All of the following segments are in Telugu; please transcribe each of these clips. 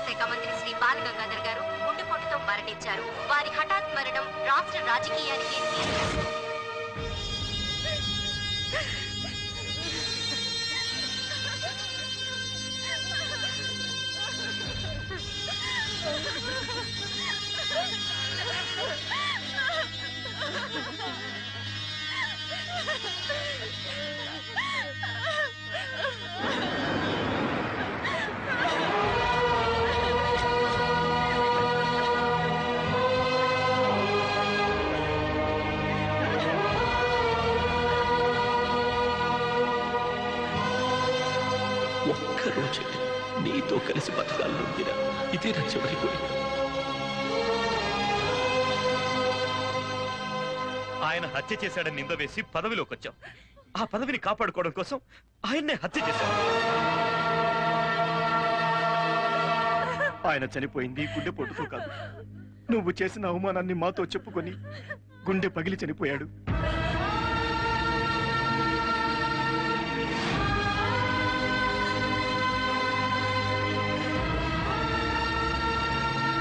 శాఖ మంత్రి శ్రీ బాలగంగాధర్ గారు గుండెపోటుతో మరణించారు. వారి హఠాత్ మరణం రాష్ట్ర రాజకీయానికి ఒక్కరోజు నీతో కలిసి బతకాలనుందిరా. ఇదే నా చివరి కోరిక. ఆయన హత్య చేశాడని నింద వేసి పదవిలోకి వచ్చాం. ఆ పదవిని కాపాడుకోవడం కోసం ఆయన్నే హత్య చేశాడు. ఆయన చనిపోయింది గుండెపోటుతో కాదు, నువ్వు చేసిన అవమానాన్ని మాతో చెప్పుకొని గుండె పగిలి చనిపోయాడు.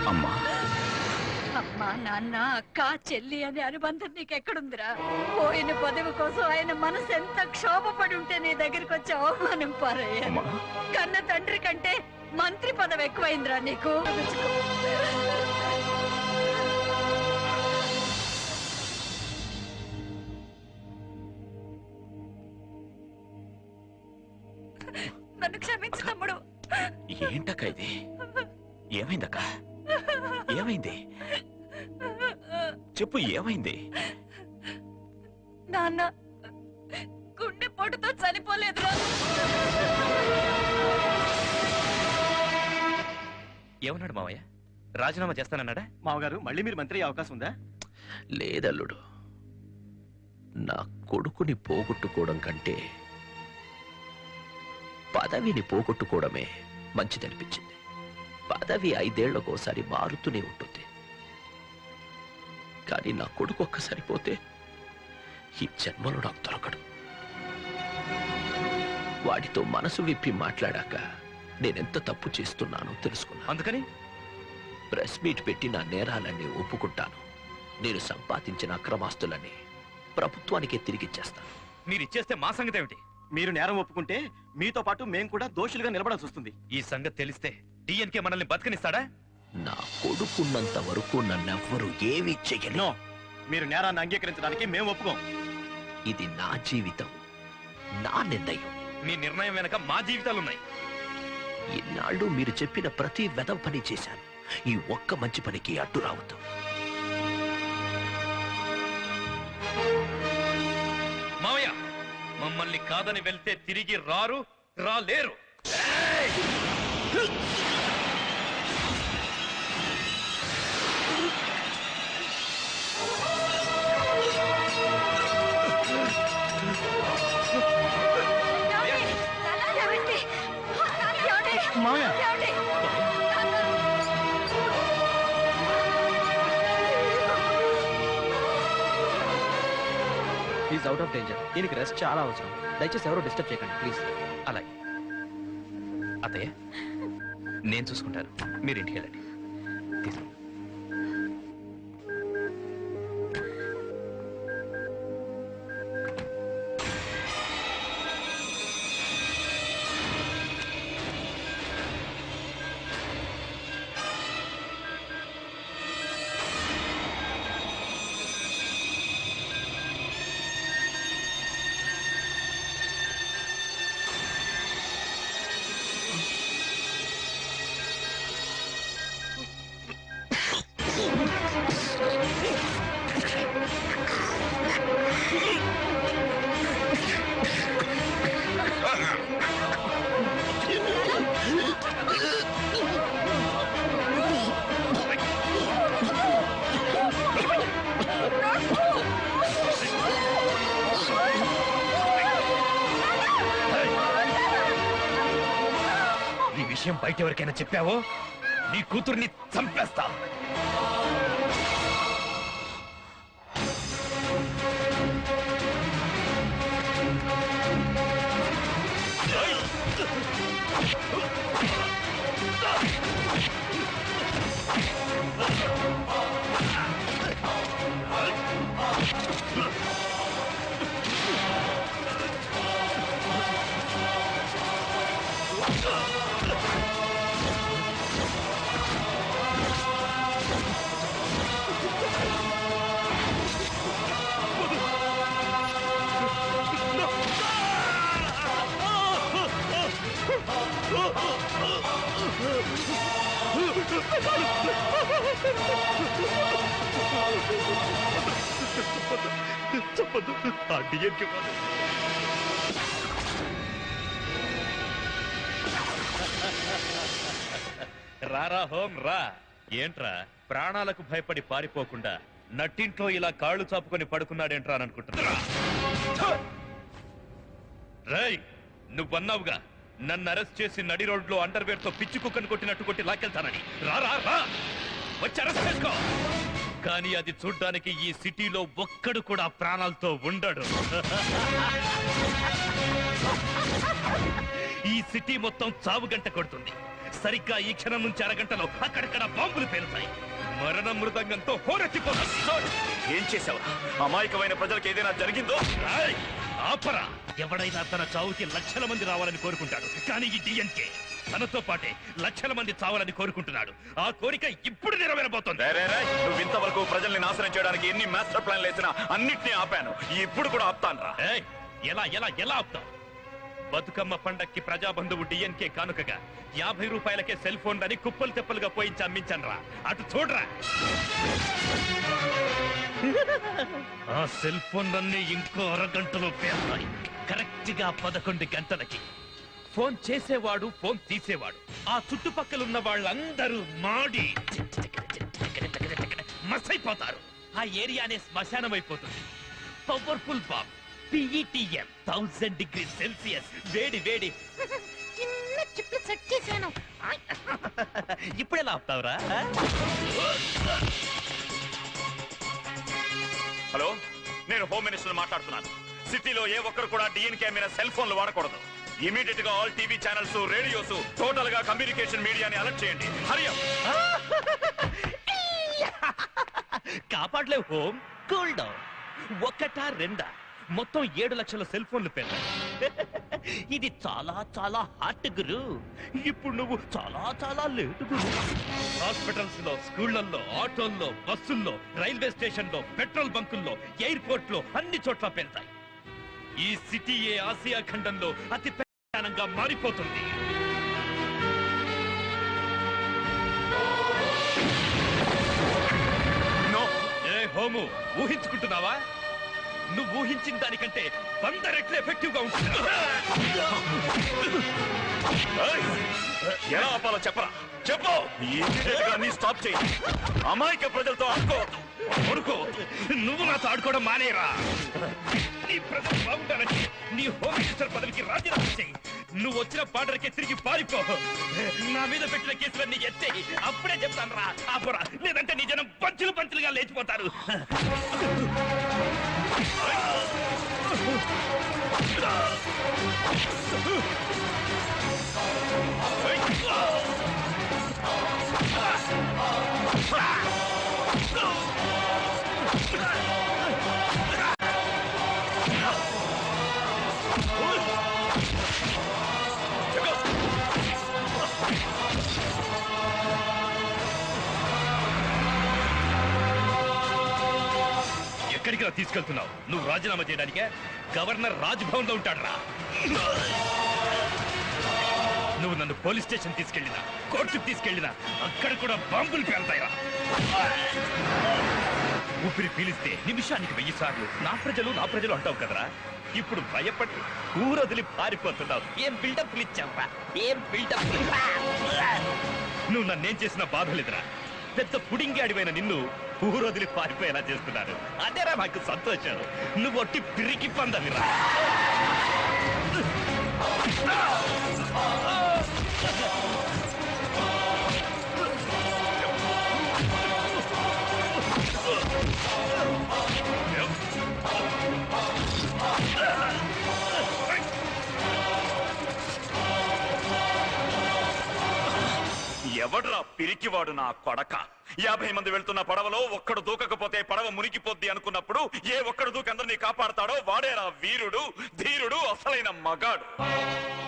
అమ్మా, అమ్మా, నాన్న, అక్క, చెల్లి అనే అనుబంధం నీకెక్కడుందిరా? పోయిన పదవి కోసం ఆయన మనసు ఎంత క్షోభపడి ఉంటే నీ దగ్గరికి వచ్చి అవమానం పారయ్యా. కన్న తండ్రి కంటే మంత్రి పదవి ఎక్కువైందిరా నీకు. నన్ను క్షమించు తమ్ముడు. ఏంటక్క ఇది? ఏమైందక్క? ఏమైంది చెప్పు, ఏమైంది? నాన్న గుండెపోటుతో చనిపోలేదురా. ఏమన్నాడు మావయ్య? రాజీనామా చేస్తానన్నాడా? మావగారు, మళ్ళీ మీరు మంత్రి అయ్యే అవకాశం ఉందా? లేదల్లుడు, నా కొడుకుని పోగొట్టుకోవడం కంటే పదవిని పోగొట్టుకోవడమే మంచిదనిపించింది. పదవి 5 ఏళ్లకోసారి మారుతూనే ఉంటుంది. కానీ నా కొడుకు ఒక్కసారి పోతే ఈ జన్మలో నాకు దొరకడు. వాడితో మనసు విప్పి మాట్లాడాక నేనెంత తప్పు చేస్తున్నానో తెలుసుకున్నా. అందుకని ప్రెస్ మీట్ పెట్టి నా నేరాలన్నీ ఒప్పుకుంటాను. నేను సంపాదించిన అక్రమాస్తులన్నీ ప్రభుత్వానికే తిరిగిచ్చేస్తాను. మీరిచ్చేస్తే మా సంగతి ఏమిటి? మీరు నేరం ఒప్పుకుంటే మీతో పాటు మేము కూడా దోషులుగా నిలబడాల్సి వస్తుంది. ఈ సంగతి తెలిస్తే టీఎన్కే మనల్ని బతికనిస్తాడా? నా కొడుకున్నంత వరకు నన్నెవ్వరూ ఏమీ చెయ్యను. మీరు నేరాన్ని అంగీకరించడానికి మేము ఒప్పుకోం. ఇది నా జీవితం, నా నిర్ణయం. మీ నిర్ణయం వెనక మా జీవితాలున్నాయి. ఇన్నాళ్ళు మీరు చెప్పిన ప్రతి వెధవ పని చేశాను. ఈ ఒక్క మంచి పనికి అడ్డు రావద్దు. మావయ్య, మమ్మల్ని కాదని వెళ్తే తిరిగి రాలేరు. Is out of danger. దీనికి రెస్ట్ చాలా అవసరం. దయచేసి ఎవరు డిస్టర్బ్ చేయకండి ప్లీజ్. అలాగే అత్తయ్య, నేను చూసుకుంటాను. మీరు ఇంటికి వెళ్ళండి. విషయం బయట ఎవరికైనా చెప్పావో నీ కూతుర్ని చంపేస్తా. చెప్పదు ఆ డిఎన్కే వాడు. రారా హోం రా. ఏంట్రా ప్రాణాలకు భయపడి పారిపోకుండా నట్టింట్లో ఇలా కాళ్ళు చాపుకొని పడుకున్నాడేంట్రా అని అనుకుంటున్నా. రై నువ్వన్నావుగా నన్ను అరెస్ట్ చేసి నడి రోడ్లో అండర్వేర్ తో పిచ్చి కుక్కను కొట్టినట్టు కొట్టి లాకెళ్తానని. రారా రా వచ్చి అరెస్ట్ చేసుకో. కానీ అది చూడ్డానికి ఈ సిటీలో ఒక్కడు కూడా ప్రాణాలతో ఉండడు. ఈ సిటీ మొత్తం చావు గంట కొడుతుంది. సరిగ్గా ఈ క్షణం నుంచి అరగంటలో అక్కడక్కడ బాంబులు పేలుతాయి. మరణ మృదంగంతో హోరెత్తిపోతుంది. ఏం చేసావు? అమాయకమైన ప్రజలకు ఏదైనా జరిగిందో? ఆపరా. ఎవడైనా తన చావుకి లక్షల మంది రావాలని కోరుకుంటాడు. కానీ ఈ డిఎన్కే తనతో పాటే లక్షల మంది చావాలని కోరుకుంటున్నాడు. ఆ కోరిక ఇప్పుడు నెరవేరబోతోంది. నువ్వు ఇంతవరకు ప్రజల్ని నాశనం చేయడానికి ఎన్ని మాస్టర్ ప్లాన్లు వేసినా అన్నిటినీ ఆపాను. ఇప్పుడు కూడా ఆపుతాను రా. ఎలా ఎలా ఎలా ఆపుతావు? బతుకమ్మ పండక్కి ప్రజాబంధువు డిఎన్కే కానుకగా 50 రూపాయలకే సెల్ ఫోన్ అని కుప్పలు తెప్పలుగా పోయించి అమ్మించాను రా. అటు చూడరా. ఆ సెల్ ఫోన్లన్నీ ఇంకో అరగంటలో పేరుతాయి. కరెక్ట్ గా 11 గంటలకి. ఫోన్ చేసేవాడు ఫోన్ తీసేవాడు ఆ చుట్టుపక్కల ఉన్న వాళ్ళందరూ మాడి మసైపోతారు. ఆ ఏరియానే శ్మశానం అయిపోతుంది. Powerful bomb PETM 1000 degrees Celsius వేడి వేడి. చిన్న చిప్పు సెట్ చేశాను. ఇప్పుడు ఎలా ఆపుతావురా? హలో, నేను హోమ్ మినిస్టర్ మాట్లాడుతున్నాను. సిటీలో ఏ ఒక్కరు కూడా డిఎన్కే మీద సెల్ ఫోన్లు వాడకూడదు. ఇమీడియట్ గా all TV channels, radios, total గా కమ్యూనికేషన్ మీడియాని అలర్ట్ చేయండి. హరియా. కాపాడలేవు హోమ్. Cool down. ఒకటా రెండా మొత్తం 7 లక్షల సెల్ ఫోన్లు పెట్టాయి. ఇది చాలా చాలా హాట్ గురు. ఇప్పుడు నువ్వు చాలా చాలా లేటు గురు. హాస్పిటల్స్ లో, స్కూళ్లలో, ఆటోల్లో, బస్సుల్లో, రైల్వే స్టేషన్ లో, పెట్రోల్ బంకుల్లో, ఎయిర్పోర్ట్ లో అన్ని చోట్ల పెడతాయి. ఈ సిటీయే ఆసియా ఖండంలో అతి పెద్ద మారిపోతుంది. ఏ హోము ఊహించుకుంటున్నావా? నువ్వు ఊహించిన దానికంటే 100 రెట్లు ఎఫెక్టివ్ గా ఉంటుంది. ఎలా ఆపాలో చెప్పరా? చెప్పు. స్టాప్ చేయి. అమాయక ప్రజలతో ఆడుకోవద్దు. కొడుకోవద్దు. నువ్వు నాతో ఆడుకోవడం మానేరా. నీ ప్రజలు బాగుంటానని నీ హోమ్ మినిస్టర్ పదవికి రాజీనామా చేయి. నువ్వు వచ్చిన బార్డర్కే తిరిగి పారిపో. నా మీద పెట్టిన కేసులన్నీ ఎత్తే అప్పుడే చెప్తాను రా. ఆపురా, లేదంటే నీ జనం పంచులు పంచులుగా లేచిపోతారు. ఎక్కడికి రా తీసుకెళ్తున్నావు? నువ్వు రాజీనామా చేయడానికే? గవర్నర్ రాజ్భవన్ లో ఉంటాడు రా. నువ్వు నన్ను పోలీస్ స్టేషన్ తీసుకెళ్ళినా, కోర్టుకు తీసుకెళ్ళినా అక్కడ కూడా బాంబులు పేలుతాయిరా. ఊపిరి పీలిస్తే నిమిషానికి 1000 సార్లు నా ప్రజలు అంటావు కదరా. ఇప్పుడు భయపడి ఊరొదిలి పారిపోతున్నావు. ఏం బిల్డప్లు ఇచ్చావా? ఏం బిల్డప్? నువ్వు నన్నేం చేసినా బాధ లేదురా. పెద్ద పుడింగి అడివైన నిన్ను ఊరొదిలి పారిపోయేలా చేస్తున్నారు. అదేరా నాకు సంతోషం. నువ్వు ఒట్టి పిరికి పందవిరా. ఎవడ్రా పిరికివాడు నా కొడక? 50 మంది వెళ్తున్న పడవలో ఒక్కడు దూకకపోతే పడవ మునిగిపోద్ది అనుకున్నప్పుడు ఏ ఒక్కడు దూకి అందరినీ కాపాడతాడో వాడేరా వీరుడు, ధీరుడు, అసలైన మగాడు.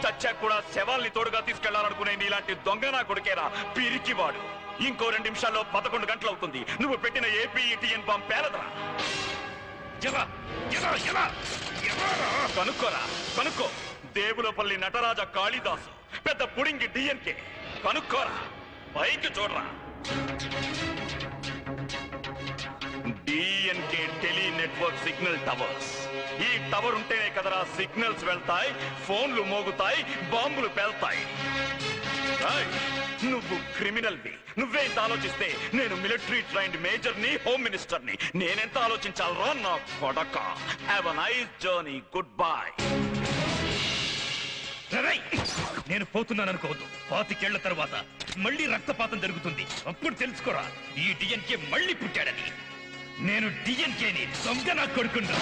చచ్చా కూడా శవాల్ని తోడుగా తీసుకెళ్లాలనుకునే నీలాంటి దొంగ నా కొడుకేరా పిరికివాడు. ఇంకో 2 నిమిషాల్లో 11 గంటలు అవుతుంది. నువ్వు పెట్టిన APETN బాంబ్ పేలదరా. కనుక్కోరా, కనుక్కో. దేవులపల్లి నటరాజ కాళిదాసు, పెద్ద పుడింగి డిఎన్కే. కనుక్కోరా. పైకి చూడరా. DNK tele network signal towers. ఈ టవర్ ఉంటేనే కదరా సిగ్నల్స్ వెళ్తాయి, ఫోన్లు మోగుతాయి, బాంబులు పేల్తాయి. ఏయ్, నువ్వు క్రిమినల్వి. నువ్వేంత ఆలోచిస్తే నేను మిలిటరీ ట్రైన్డ్ మేజర్ని, హోమ్ మినిస్టర్ని. నేనెంత ఆలోచించాలరా నా కొడక. Have a nice journey. Good bye. నేను పోతున్నాను అనుకోవద్దు. 25 ఏళ్ల తర్వాత మళ్ళీ రక్తపాతం జరుగుతుంది. అప్పుడు తెలుసుకోరా ఈ డిఎన్కే మళ్ళీ పుట్టాడని. నేను డిఎన్కేని దొంగ నా కొడుకున్నా.